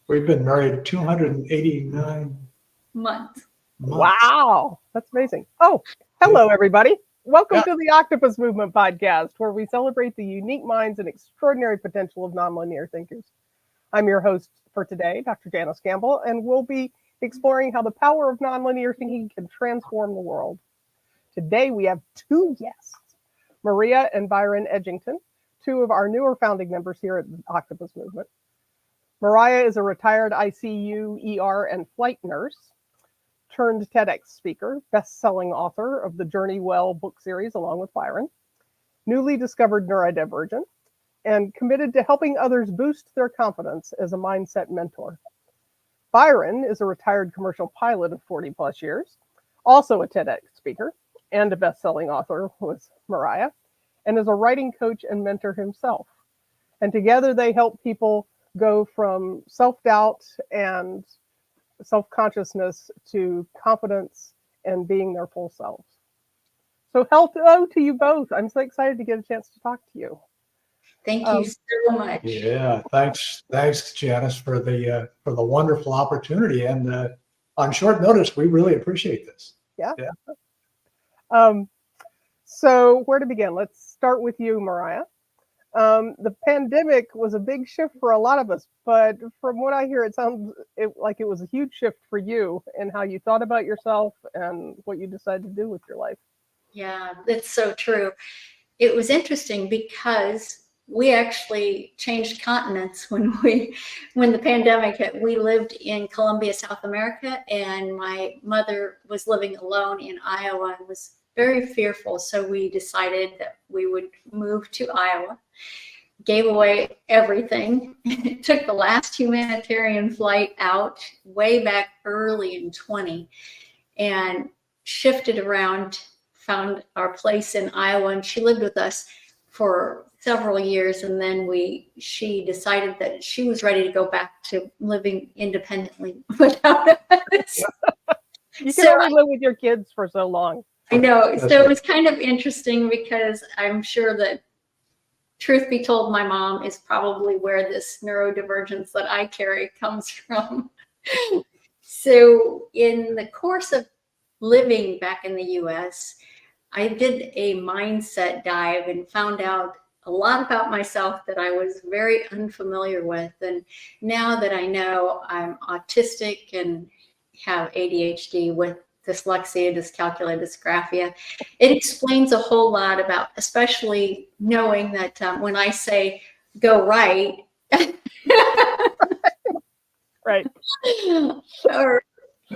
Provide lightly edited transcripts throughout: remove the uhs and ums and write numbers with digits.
We've been married 289 months. Wow, that's amazing. Oh, hello, everybody. Welcome to the Octopus Movement podcast, where we celebrate the unique minds and extraordinary potential of nonlinear thinkers. I'm your host for today, Dr. Janice Campbell, and we'll be exploring how the power of nonlinear thinking can transform the world. Today, we have two guests, Mariah and Byron Edgington, two of our newer founding members here at the Octopus Movement. Mariah is a retired ICU, ER, and flight nurse, turned TEDx speaker, best-selling author of the Journey Well book series along with Byron, newly discovered neurodivergent, and committed to helping others boost their confidence as a mindset mentor. Byron is a retired commercial pilot of 40 plus years, also a TEDx speaker and a best-selling author with Mariah, and is a writing coach and mentor himself. And together they help people go from self-doubt and self-consciousness to confidence and being their full selves. So hello to you both. I'm so excited to get a chance to talk to you. Thank you so much. Yeah, thanks, Janice, for the wonderful opportunity. And on short notice, we really appreciate this. Yeah. So where to begin? Let's start with you, Mariah. The pandemic was a big shift for a lot of us, but from what I hear, it sounds like it was a huge shift for you in how you thought about yourself and what you decided to do with your life. Yeah, that's so true. It was interesting because we actually changed continents when the pandemic hit. We lived in Colombia, South America, and my mother was living alone in Iowa and was very fearful. So we decided that we would move to Iowa, gave away everything, took the last humanitarian flight out way back early in 20 and shifted around, found our place in Iowa, and she lived with us for several years. And then she decided that she was ready to go back to living independently without us. You can only live with your kids for so long. I know. So it was kind of interesting because I'm sure that, truth be told, my mom is probably where this neurodivergence that I carry comes from. So in the course of living back in the US, I did a mindset dive and found out a lot about myself that I was very unfamiliar with. And now that I know I'm autistic and have ADHD with dyslexia, dyscalculia, dysgraphia, it explains a whole lot about, especially knowing that when I say go right, right, or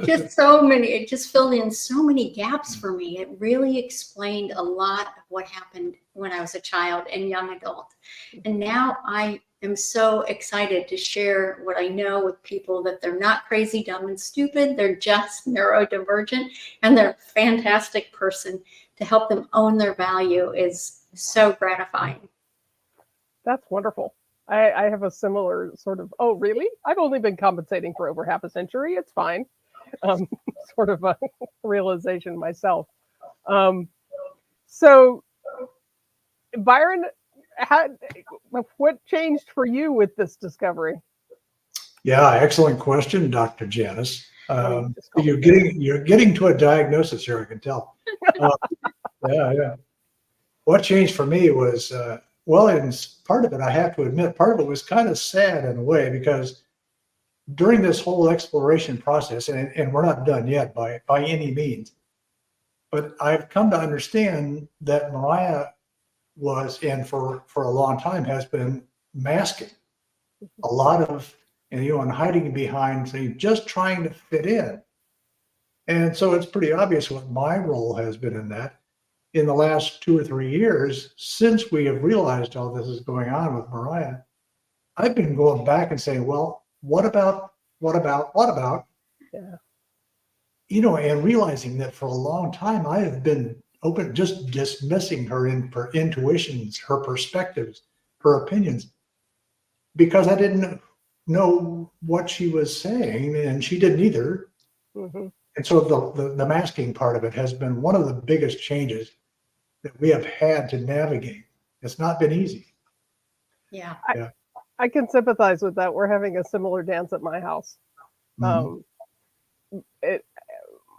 just so many, it just filled in so many gaps for me. It really explained a lot of what happened when I was a child and young adult. And now I am so excited to share what I know with people, that they're not crazy, dumb, and stupid. They're just neurodivergent, and they're a fantastic person. To help them own their value is so gratifying. That's wonderful. I have a similar sort of, oh, really? I've only been compensating for over half a century. It's fine. Sort of a realization myself. So, Byron, what changed for you with this discovery? Yeah, excellent question, Dr. Janice. You're getting to a diagnosis here, I can tell. Yeah. What changed for me was, and part of it, I have to admit, part of it was kind of sad in a way, because during this whole exploration process, and we're not done yet by any means, but I've come to understand that Mariah was, and for a long time has been, masking a lot of, and hiding behind, say, just trying to fit in. And so it's pretty obvious what my role has been in that. In the last 2 or 3 years, since we have realized all this is going on with Mariah, I've been going back and saying, well, what about? Yeah. And realizing that for a long time, I have been just dismissing her intuitions, her perspectives, her opinions, because I didn't know what she was saying, and she didn't either. Mm-hmm. And so the masking part of it has been one of the biggest changes that we have had to navigate. It's not been easy. Yeah. I can sympathize with that. We're having a similar dance at my house. Mhm.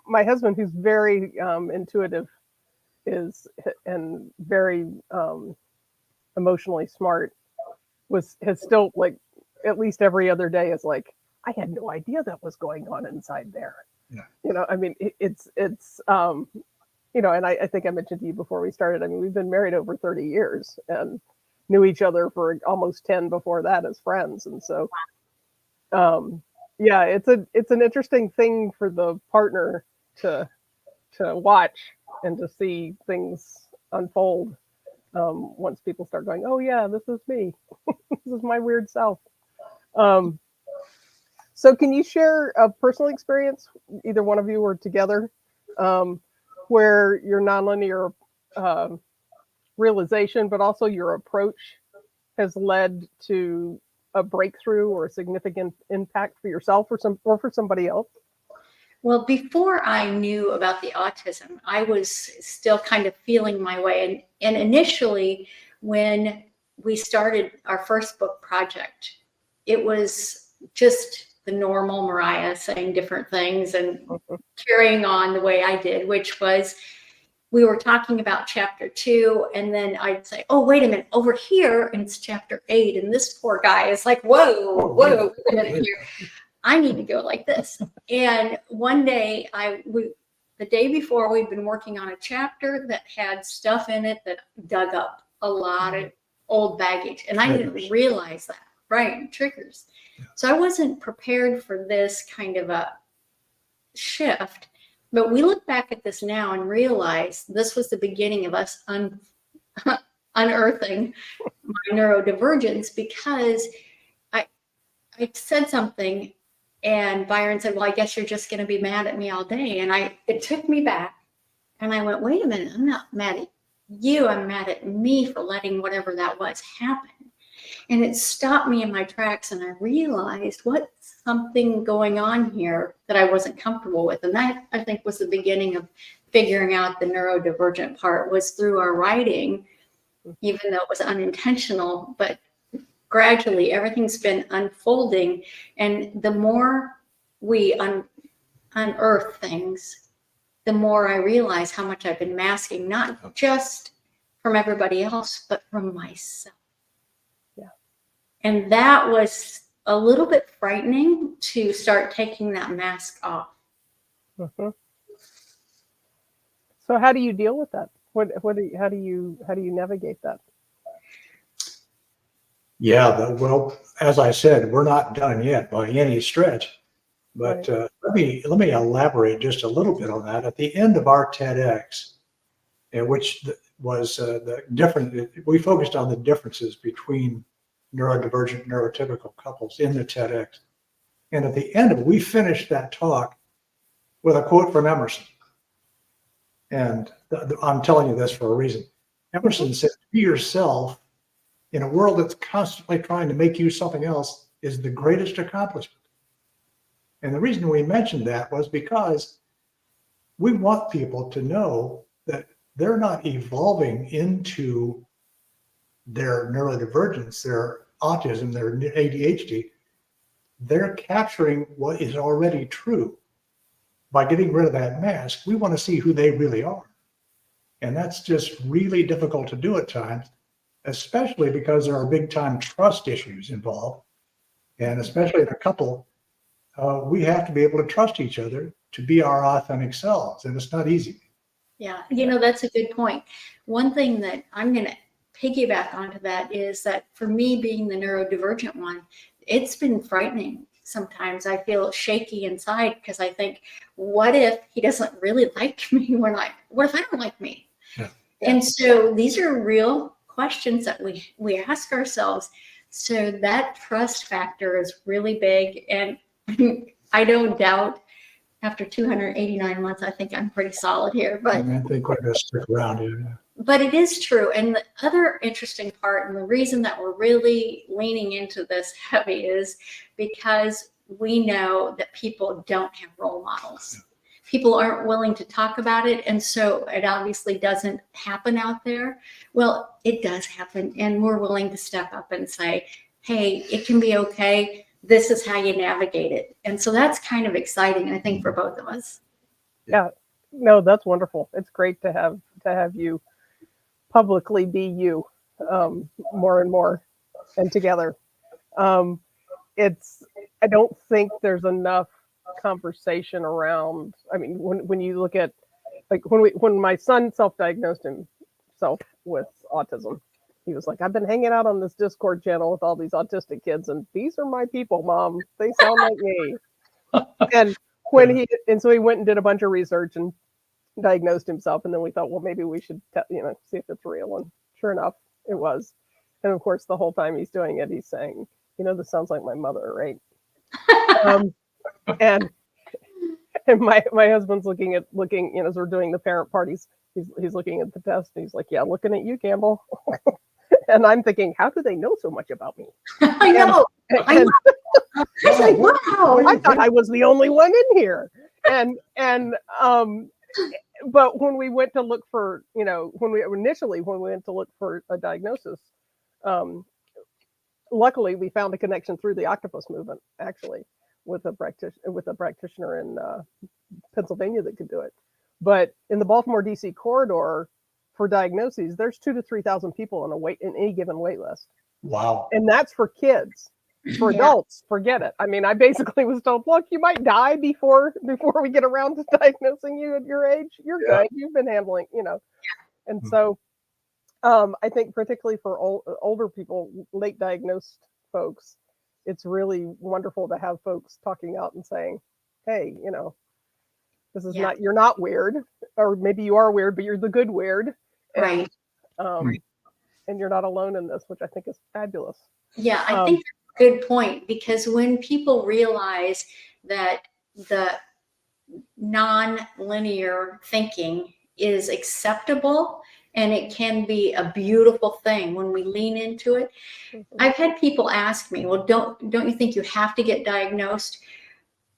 My husband, who's very intuitive, and very emotionally smart, has still, like, at least every other day is like, I had no idea that was going on inside there. Yeah. I mean, it's and I think I mentioned to you before we started, I mean, we've been married over 30 years and knew each other for almost 10 before that as friends. And so, yeah, it's an interesting thing for the partner to watch and to see things unfold once people start going, oh yeah, this is me. This is my weird self. So can you share a personal experience, either one of you or together, where your nonlinear realization, but also your approach, has led to a breakthrough or a significant impact for yourself or for somebody else? Well, before I knew about the autism, I was still kind of feeling my way. And initially, when we started our first book project, it was just the normal Mariah saying different things and carrying on the way I did, which was, we were talking about chapter 2, and then I'd say, oh, wait a minute, over here, and it's chapter 8, and this poor guy is like, whoa, wait a minute here. I need to go like this. And one day, the day before, we'd been working on a chapter that had stuff in it that dug up a lot of old baggage. And I didn't realize that, right? Triggers. So I wasn't prepared for this kind of a shift. But we look back at this now and realize this was the beginning of us unearthing my neurodivergence, because I said something and Byron said, well, I guess you're just going to be mad at me all day. And it took me back and I went, wait a minute, I'm not mad at you. I'm mad at me for letting whatever that was happen. And it stopped me in my tracks, and I realized what's something going on here that I wasn't comfortable with. And that, I think, was the beginning of figuring out the neurodivergent part, was through our writing, even though it was unintentional, but gradually everything's been unfolding. And the more we unearth things, the more I realize how much I've been masking, not just from everybody else, but from myself. And that was a little bit frightening, to start taking that mask off. So how do you deal with that? How do you navigate that? Yeah, well, as I said, we're not done yet by any stretch. But let me elaborate just a little bit on that. At the end of our TEDx, which was we focused on the differences between neurodivergent, neurotypical couples in the TEDx. And at the end of it, we finished that talk with a quote from Emerson. And I'm telling you this for a reason. Emerson said, be yourself in a world that's constantly trying to make you something else is the greatest accomplishment. And the reason we mentioned that was because we want people to know that they're not evolving into their neurodivergence, their autism, their ADHD. They're capturing what is already true. By getting rid of that mask, we want to see who they really are. And that's just really difficult to do at times, especially because there are big time trust issues involved. And especially in a couple, we have to be able to trust each other to be our authentic selves. And it's not easy. Yeah, that's a good point. One thing that I'm going to piggyback onto that is that for me, being the neurodivergent one, it's been frightening. Sometimes I feel shaky inside because I think, what if he doesn't really like me? What if I don't like me? Yeah. And so these are real questions that we ask ourselves. So that trust factor is really big. And I don't doubt, after 289 months, I think I'm pretty solid here. But I think we're going to stick around here. But it is true. And the other interesting part, and the reason that we're really leaning into this heavy, is because we know that people don't have role models. People aren't willing to talk about it. And so it obviously doesn't happen out there. Well, it does happen. And we're willing to step up and say, hey, it can be okay. This is how you navigate it. And so that's kind of exciting, I think, for both of us. Yeah, no, that's wonderful. It's great to have you publicly be you, more and more, and together. I don't think there's enough conversation around. I mean, when you look at, like, when my son self-diagnosed himself with autism, he was like, I've been hanging out on this Discord channel with all these autistic kids, and these are my people, Mom. They sound like me. And so he went and did a bunch of research and diagnosed himself, and then we thought, well, maybe we should see if it's real. And sure enough, it was. And of course, the whole time he's doing it, he's saying, this sounds like my mother, right? And my husband's looking, as we're doing the parent parties, he's looking at the test, and he's like, yeah, looking at you, Campbell. And I'm thinking, how do they know so much about me? I know. I was like, wow. I thought I was the only one in here. But when we went to look for, when we went to look for a diagnosis, luckily we found a connection through the Octopus Movement, actually, with a practitioner in Pennsylvania that could do it. But in the Baltimore DC corridor for diagnoses, there's 2,000 to 3,000 people in any given wait list. Wow. And that's for kids. For adults, forget it. I mean, I basically was told, look, you might die before we get around to diagnosing you at your age. You're good. You've been handling, And so I think particularly for older people, late diagnosed folks, it's really wonderful to have folks talking out and saying, hey, this is not, you're not weird, or maybe you are weird, but you're the good weird. And, right. And you're not alone in this, which I think is fabulous. Yeah, I think that's a good point, because when people realize that the non-linear thinking is acceptable and it can be a beautiful thing when we lean into it. I've had people ask me, well, don't you think you have to get diagnosed?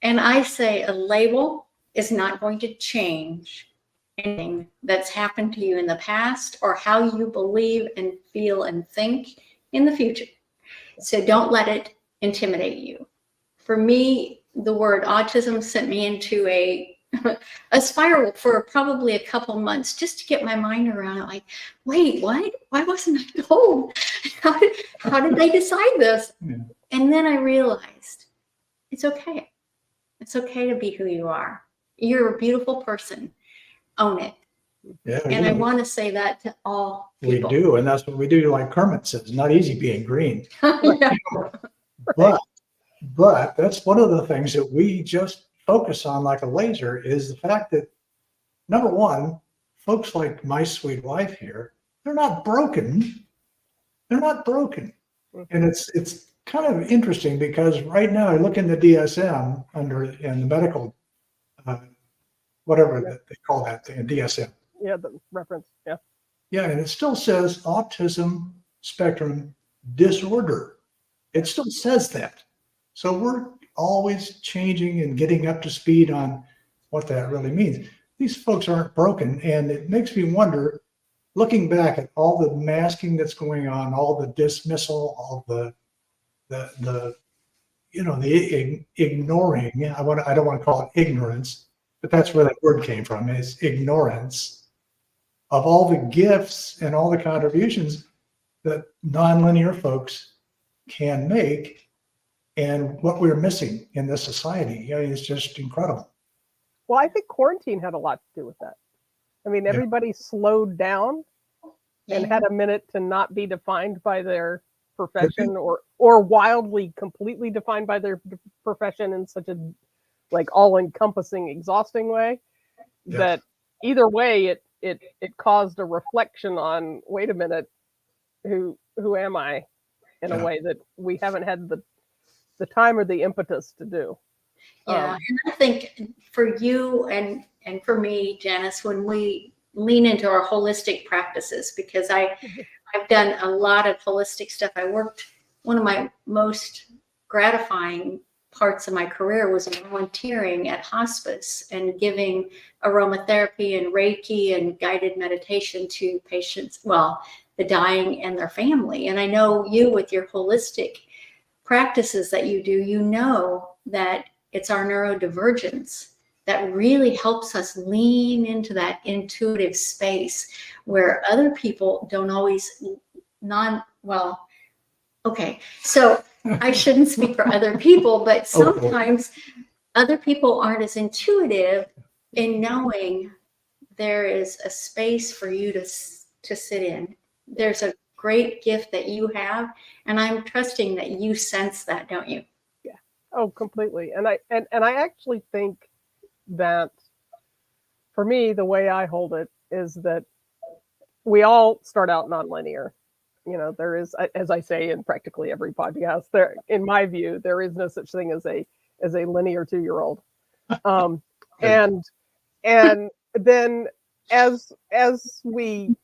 And I say a label is not going to change anything that's happened to you in the past or how you believe and feel and think in the future. So don't let it intimidate you. For me, the word autism sent me into a spiral for probably a couple months just to get my mind around it. Like, wait, what? Why wasn't I told? How did they decide this? Yeah. And then I realized it's okay. It's okay to be who you are. You're a beautiful person. Own it. Yeah, and I want to say that to all people. We do, and that's what we do. Like Kermit says, not easy being green. But that's one of the things that we just focus on like a laser, is the fact that, number one, folks like my sweet wife here, they're not broken. They're not broken. And it's kind of interesting, because right now I look in the DSM in the medical, whatever they call that thing, DSM. Yeah, the reference. Yeah. Yeah, and it still says autism spectrum disorder. It still says that. So we're always changing and getting up to speed on what that really means. These folks aren't broken, and it makes me wonder, looking back at all the masking that's going on, all the dismissal, all the ignoring. I don't want to call it ignorance, but that's where that word came from, is ignorance of all the gifts and all the contributions that nonlinear folks can make, and what we're missing in this society. It's just incredible. Well, I think quarantine had a lot to do with that. I mean, everybody slowed down and had a minute to not be defined by their profession, or wildly, completely defined by their profession in such a all-encompassing, exhausting way that either way it caused a reflection on, wait a minute, who am I, in a way that we haven't had the time or the impetus to do. And I think for you and for me, Janice, when we lean into our holistic practices, because I've done a lot of holistic stuff. One of my most gratifying parts of my career was volunteering at hospice and giving aromatherapy and Reiki and guided meditation to patients, the dying and their family. And I know you, with your holistic practices that you do, you know that it's our neurodivergence that really helps us lean into that intuitive space where other people don't always okay, so I shouldn't speak for other people, but sometimes other people aren't as intuitive in knowing there is a space for you to sit in. There's a great gift that you have, and I'm trusting that you sense that, don't you? Yeah. Oh, completely. And I actually think that for me, the way I hold it is that we all start out nonlinear. You know, there is, as I say in practically every podcast, there, in my view, there is no such thing as a linear 2-year-old. And then as we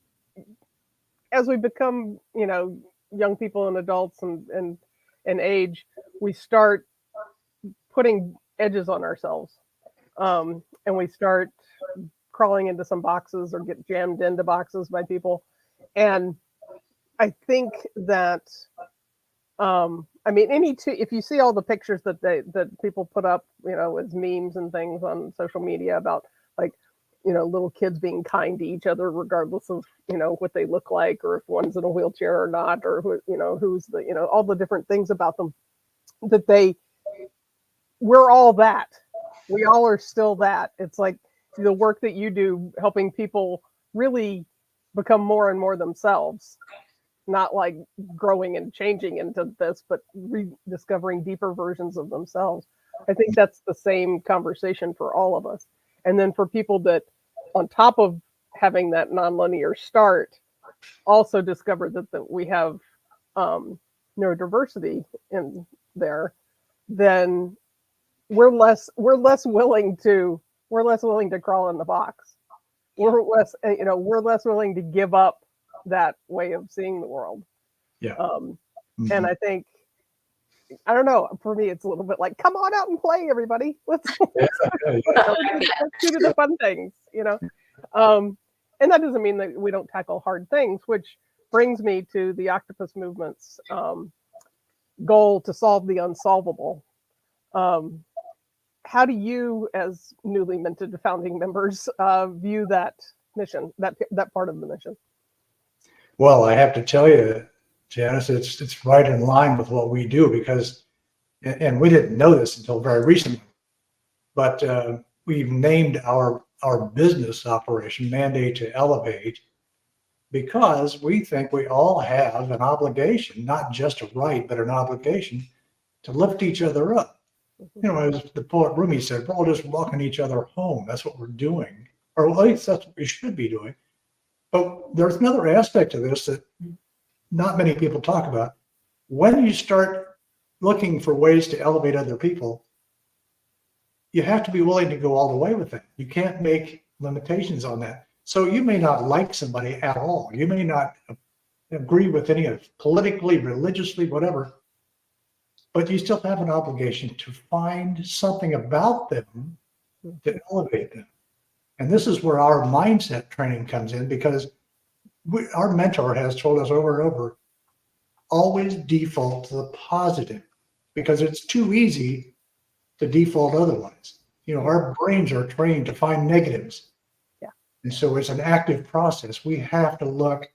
become, you know, young people and adults and age, we start putting edges on ourselves, and we start crawling into some boxes or get jammed into boxes by people. And I think that, I mean, if you see all the pictures that people put up, you know, as memes and things on social media about, like, you know, little kids being kind to each other, regardless of, you know, what they look like, or if one's in a wheelchair or not, or who, you know, who's the, you know, all the different things about them, that we're all that. We all are still that. It's like the work that you do, helping people really become more and more themselves, not like growing and changing into this, but rediscovering deeper versions of themselves. I think that's the same conversation for all of us. And then for people that, on top of having that nonlinear start, also discover that we have neurodiversity in there, then we're less willing to crawl in the box. We're less willing to give up that way of seeing the world. Yeah. And I think, I don't know, for me, it's a little bit like, come on out and play, everybody. Let's do the fun things, you know? And that doesn't mean that we don't tackle hard things, which brings me to the Octopus Movement's goal to solve the unsolvable. How do you, as newly minted founding members, view that mission, that part of the mission? Well, I have to tell you, Janice, it's right in line with what we do, because, and we didn't know this until very recently, but we've named our business operation Mandate to Elevate, because we think we all have an obligation, not just a right, but an obligation to lift each other up. You know, as the poet Rumi said, we're all just walking each other home. That's what we're doing, or at least that's what we should be doing. But there's another aspect to this that not many people talk about. When you start looking for ways to elevate other people, you have to be willing to go all the way with it. You can't make limitations on that. So you may not like somebody at all. You may not agree with any of it, politically, religiously, whatever, but you still have an obligation to find something about them to elevate them. And this is where our mindset training comes in, because our mentor has told us over and over, always default to the positive, because it's too easy to default otherwise. You know, our brains are trained to find negatives. Yeah. And so it's an active process. We have to look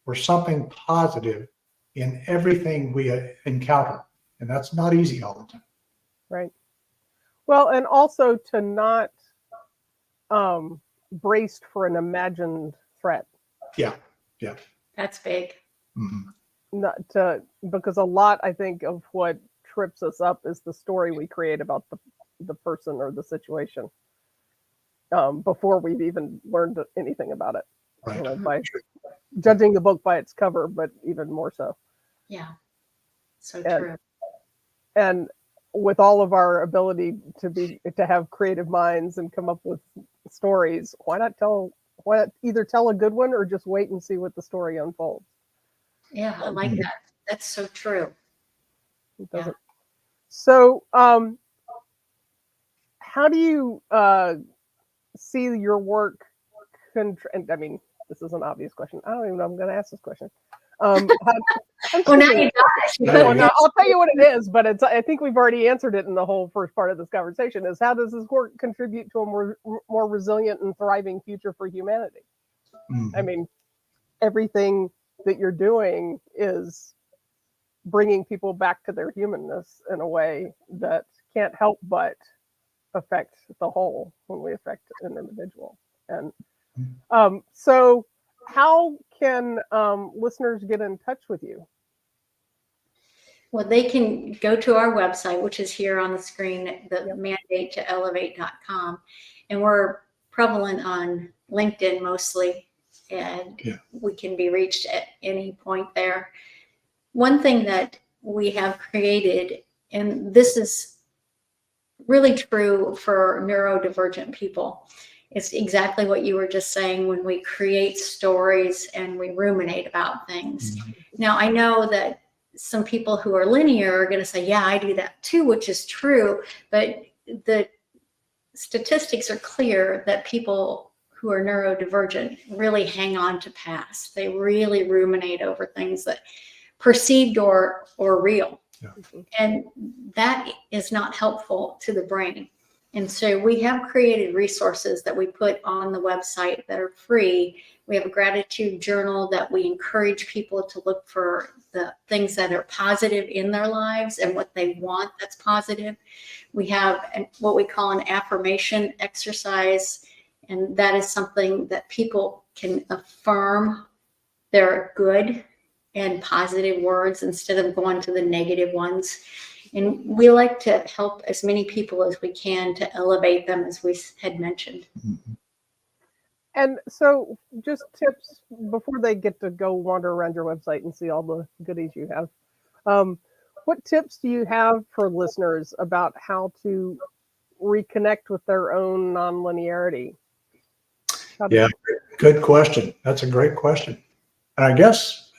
for something positive in everything we encounter. And that's not easy all the time. Right. Well, and also to not braced for an imagined threat. Yeah. Yeah. That's big. Mm-hmm. Because a lot, I think, of what trips us up is the story we create about the person or the situation before we've even learned anything about it. Right. You know, by judging the book by its cover, but even more so. Yeah. So true. And with all of our ability to have creative minds and come up with stories, why not either tell a good one or just wait and see what the story unfolds? Yeah, I like that. That's so true. It doesn't. Yeah. So, how do you see your work? I mean, this is an obvious question. I don't even know if I'm going to ask this question. Well, now you got it. Well, now, I'll tell you what it is, but I think we've already answered it in the whole first part of this conversation, is how does this work contribute to a more resilient and thriving future for humanity? I mean, everything that you're doing is bringing people back to their humanness in a way that can't help but affect the whole when we affect an individual. And so how can listeners get in touch with you? Well, they can go to our website, which is here on the screen, the mandate to elevate.com. And we're prevalent on LinkedIn mostly, and we can be reached at any point there. One thing that we have created, and this is really true for neurodivergent people, it's exactly what you were just saying when we create stories and we ruminate about things. Now, I know that some people who are linear are going to say, yeah, I do that too, which is true. But the statistics are clear that people who are neurodivergent really hang on to past. They really ruminate over things that perceived or real. And that is not helpful to the brain. And so we have created resources that we put on the website that are free. We have a gratitude journal that we encourage people to look for the things that are positive in their lives and what they want that's positive. We have what we call an affirmation exercise, and that is something that people can affirm their good and positive words instead of going to the negative ones. And we like to help as many people as we can to elevate them, as we had mentioned. And so just tips before they get to go wander around your website and see all the goodies you have. What tips do you have for listeners about how to reconnect with their own nonlinearity? Good question. That's a great question. And I guess,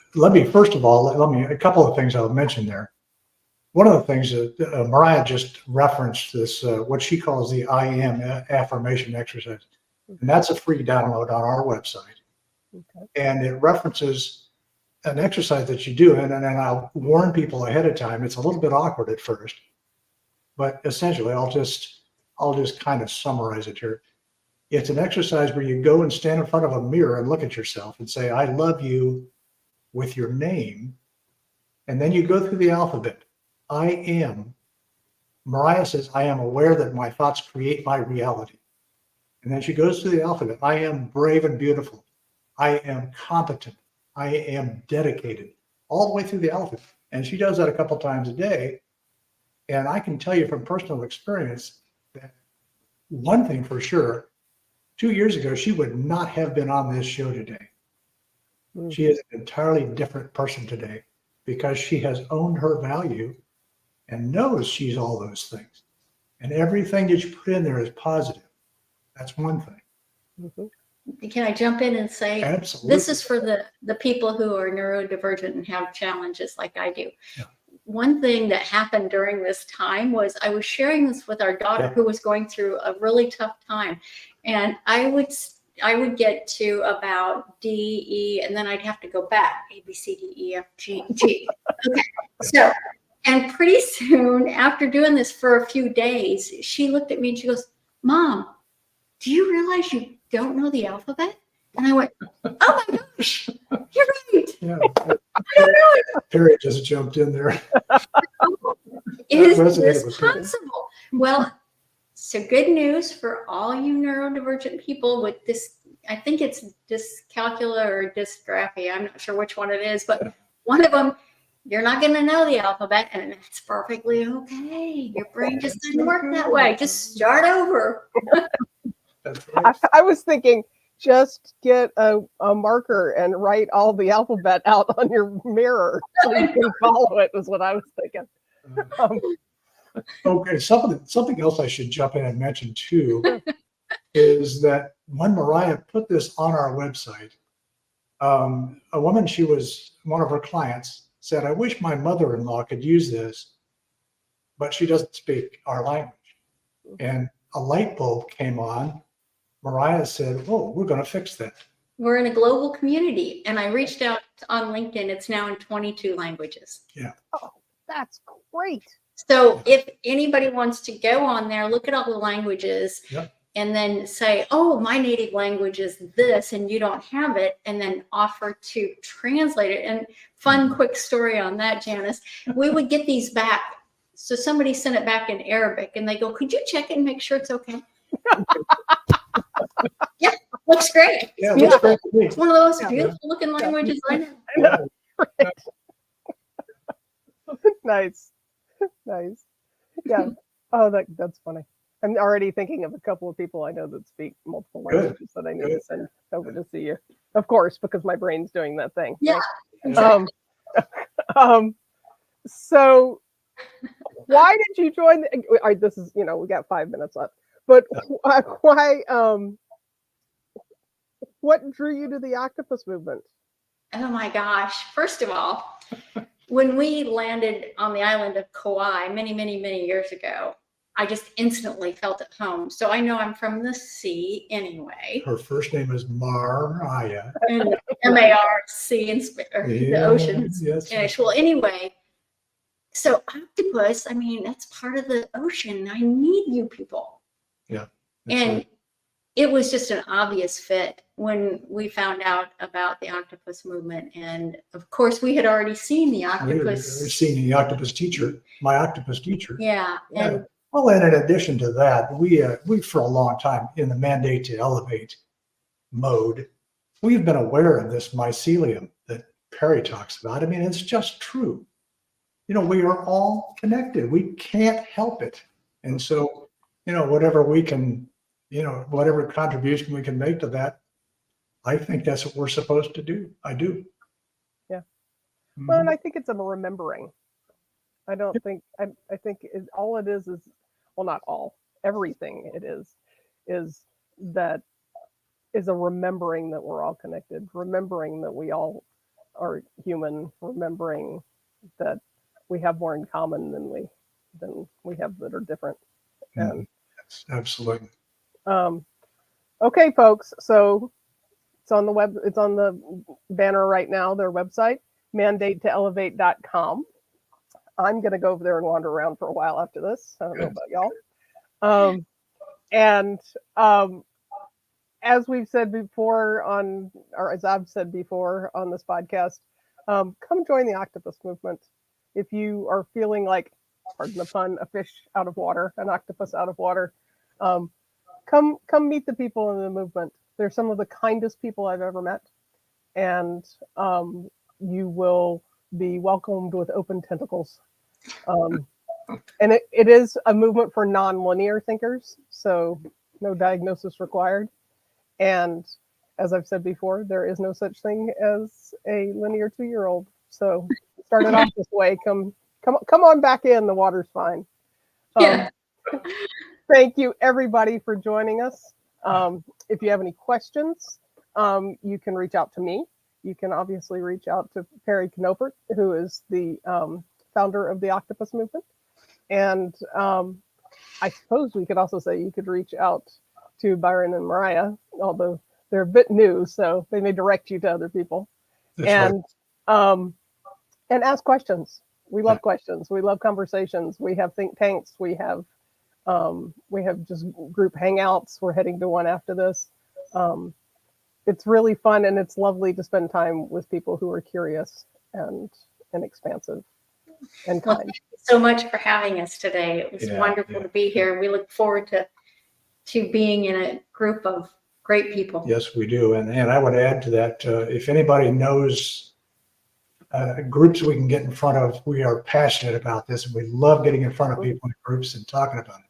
first of all, a couple of things I'll mention there. One of the things that Mariah just referenced this, what she calls the I am affirmation exercise. And that's a free download on our website. And it references an exercise that you do. And I'll warn people ahead of time, it's a little bit awkward at first, but essentially I'll just kind of summarize it here. It's an exercise where you go and stand in front of a mirror and look at yourself and say, I love you with your name. And then you go through the alphabet. I am. Mariah says, I am aware that my thoughts create my reality. And then she goes through the alphabet. I am brave and beautiful. I am competent. I am dedicated. All the way through the alphabet. And she does that a couple times a day. And I can tell you from personal experience that one thing for sure, 2 years ago, she would not have been on this show today. She is an entirely different person today because she has owned her value and knows she's all those things. And everything that you put in there is positive. That's one thing. Can I jump in and say, absolutely, this is for the people who are neurodivergent and have challenges like I do. One thing that happened during this time was I was sharing this with our daughter who was going through a really tough time. And I would get to about D, E, and then I'd have to go back, A, B, C, D, E, F, G, G. Okay. So, and pretty soon after doing this for a few days, she looked at me and she goes, Mom, do you realize you don't know the alphabet? And I went, oh my gosh, you're right. Yeah. I don't know it. Terry just jumped in there. Is this possible? Well, so good news for all you neurodivergent people with this, I think it's dyscalculia or dysgraphia. I'm not sure which one it is, but one of them, you're not going to know the alphabet, and it's perfectly okay. Your brain just didn't work that way. Just start over. That's right. I was thinking, just get a marker and write all the alphabet out on your mirror so you can follow it, was what I was thinking. Okay, something else I should jump in and mention too is that when Mariah put this on our website, a woman, she was one of her clients, said, I wish my mother-in-law could use this, but she doesn't speak our language. And a light bulb came on. Mariah said, oh, we're going to fix that. we're in a global community. And I reached out on LinkedIn. It's now in 22 languages. Oh, that's great. So if anybody wants to go on there, look at all the languages, Yep. and then say, oh, my native language is this, and you don't have it, and then offer to translate it. And fun, quick story on that, Janice, we would get these back. So somebody sent it back in Arabic, and they go, could you check it and make sure it's okay? Yeah, looks great. Yeah, it looks great to me. It's one of the most beautiful looking languages I know. Yeah. Nice. Nice. Yeah. Oh, that's funny. I'm already thinking of a couple of people I know that speak multiple Good. languages that I need to send over to see you. Of course, because my brain's doing that thing. Yeah. Right? So why did you join? This is, we got 5 minutes left, but why? What drew you to the Octopus Movement? Oh my gosh. First of all, when we landed on the island of Kauai many, many, many years ago, I just instantly felt at home. So I know I'm from the sea anyway. Her first name is Mariah. And M-A-R-C in the oceans. Yes. Spanish. Well, anyway, so octopus, I mean, that's part of the ocean. I need you people. Yeah. And right. it was just an obvious fit when we found out about the Octopus Movement. And of course, we had already seen the octopus. We've seen the octopus teacher, my octopus teacher. Yeah. And well, and in addition to that, we for a long time in the mandate to elevate mode, we've been aware of this mycelium that Perry talks about. I mean, it's just true. We are all connected. We can't help it. And so, whatever we can, whatever contribution we can make to that, I think that's what we're supposed to do. I do. Yeah. Well, and I think it's a remembering. I don't think, I think all it is, well, not all, everything it is that is a remembering that we're all connected, remembering that we all are human, remembering that we have more in common than we have that are different. And Yes, absolutely. Okay, folks. So it's on the banner right now, their website, mandatetoelevate.com. I'm going to go over there and wander around for a while after this. I don't know about y'all. As we've said before or as I've said before on this podcast, come join the Octopus Movement. If you are feeling like, pardon the pun, a fish out of water, an octopus out of water, come meet the people in the movement. They're some of the kindest people I've ever met. And you will be welcomed with open tentacles. And it is a movement for nonlinear thinkers, so no diagnosis required. And as I've said before, there is no such thing as a linear 2-year-old. So started off this way. Come on back in. The water's fine. yeah. Thank you, everybody, for joining us. If you have any questions, you can reach out to me. You can obviously reach out to Perry Knopert, who is the founder of the Octopus Movement. And I suppose we could also say you could reach out to Byron and Mariah, although they're a bit new, so they may direct you to other people. That's And ask questions. We love questions. We love conversations. We have think tanks. We have just group hangouts. We're heading to one after this. It's really fun, and it's lovely to spend time with people who are curious and expansive and Well, kind. thank you so much for having us today. It was wonderful to be here. We look forward to being in a group of great people. Yes, we do. And I would add to that, if anybody knows groups we can get in front of, we are passionate about this, and we love getting in front of people in groups and talking about it.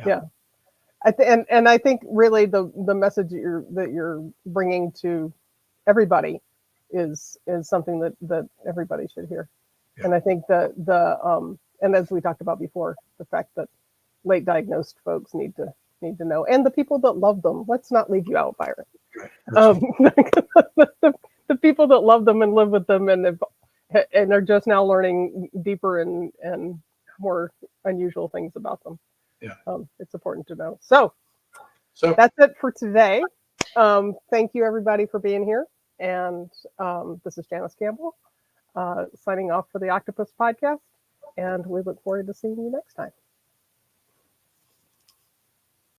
Yeah. I think really the message that you're bringing to everybody is something that everybody should hear. Yeah. And I think that and as we talked about before, the fact that late diagnosed folks need to know, and the people that love them. Let's not leave you out, Byron. The people that love them and live with them and are just now learning deeper and more unusual things about them. Yeah. It's important to know. So So that's it for today. Thank you, everybody, for being here. And this is Janice Campbell signing off for the Octopus podcast. And we look forward to seeing you next time.